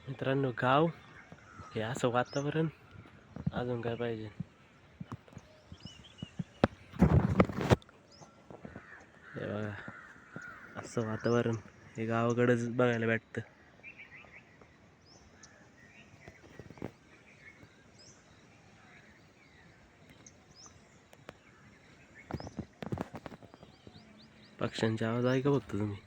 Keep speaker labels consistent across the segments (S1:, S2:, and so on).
S1: मित्रांनो, गाव हे असं वातावरण अजून काय पाहिजे. हे बघा, असं वातावरण हे गावाकडेच बघायला भेटतं. पक्ष्यांचा आवाज ऐका फक्त तुम्ही.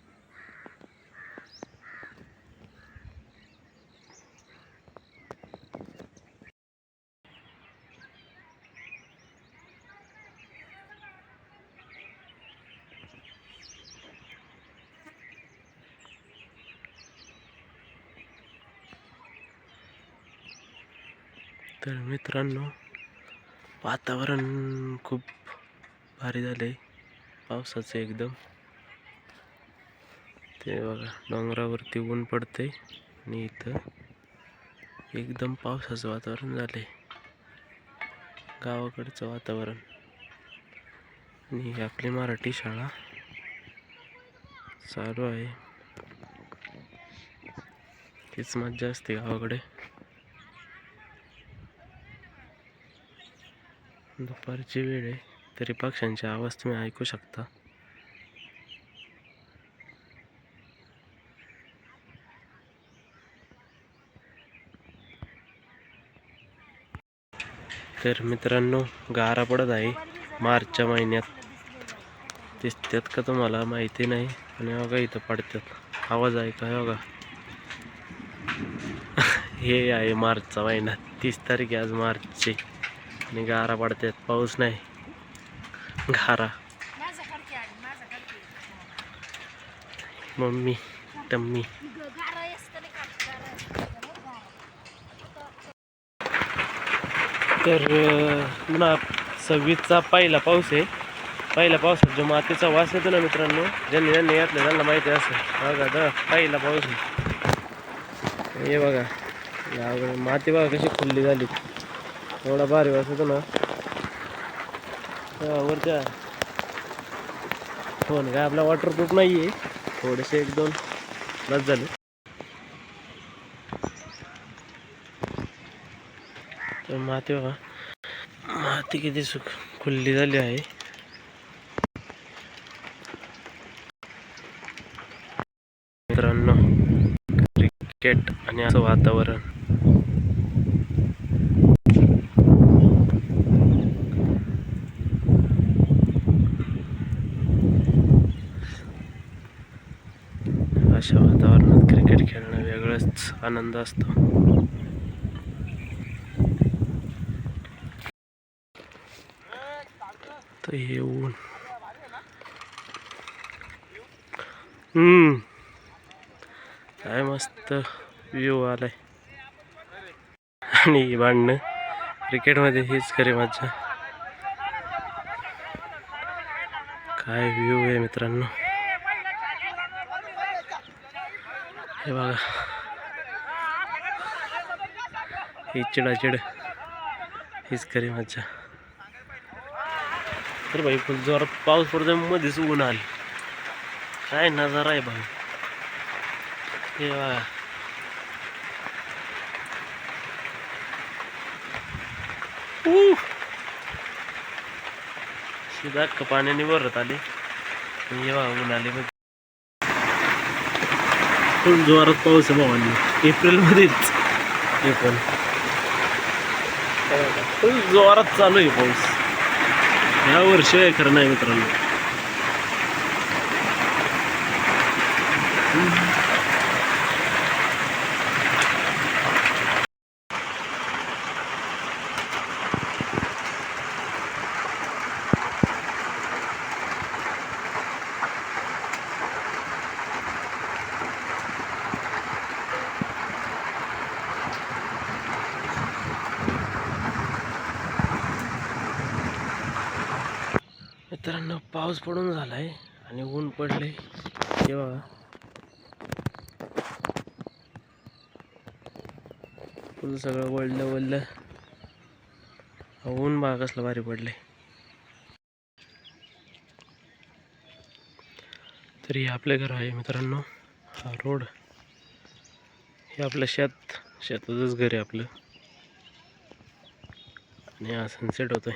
S1: तर मित्रांनो, वातावरण खूप भारी झालंय पावसाचं एकदम. ते बघा, डोंगरावरती ऊन पडतंय आणि इथं एकदम पावसाचं वातावरण झालंय, गावाकडचं वातावरण. आणि आपली मराठी शाळा चालू आहे. तीच मज्जा असते गावाकडे. दुपारची वेळ आहे तरी पक्ष्यांचे आवाज तुम्ही ऐकू शकता. तर मित्रांनो, गारा पडत आहे मार्चच्या महिन्यात. दिसतात का तुम्हाला माहिती नाही, आणि बघा इथं पडतात. आवाज ऐका. हे बघा, हे आहे मार्चचा महिना. 30 तारीख आहे आज मार्चची, आणि गारा पडतात. पाऊस नाही, गारा. Mummy tummy. तर पुन्हा 26चा पहिला पाऊस आहे. पहिल्या पावसात जो मातीचा वास येतो ना मित्रांनो, ज्यांनी ज्यांनी घातलं त्यांना माहिती असेल. बघा, पहिला पाऊस आहे. हे बघा, यावेळी माती बघा कशी खुल्ली झाली. एवढा भारी वास येतो ना. वरच्या फोन काय आपला वॉटरप्रूफ नाही आहे, थोडेसे 1-2 बस झाले. तर माती बघा, माती किती खुल्ली झाली आहे. मित्रांनो, क्रिकेट आणि असं वातावरण. अशा वातावरणात क्रिकेट खेळणं वेगळाच आनंद असतो. तर हे ऊन, काय मस्त व्ह्यू आलाय. आणि भांडणं क्रिकेटमध्ये हीच खरी मज्जा. काय व्ह्यू आहे मित्रांनो. हे बघा, ही चिडाचिड हीच खरी मज्जा. तर भाई फुल जोरात पाऊस पडतोय, मध्येच ऊन आली. काय नजारा आहे भाई. हे बघा, शिदा पाण्याने वरत आले. हे बघा, ऊन आले. फुल जोरात पाऊस आहे भावांनी, एप्रिलमध्येच. हे पण फुल जोरात चालू आहे पाऊस. ह्या वर्षी आहे खरं नाही मित्रांनो. मित्रांनो, पाऊस पडून झालाय आणि ऊन पडले. हे बघा, फुल सगळं वळलं. ऊन बघा कसलं भारी पडले. तरी आपले घर आहे मित्रांनो. हा रोड, हे आपलं शेतातच घर आहे आपलं आणि हा सनसेट होतोय.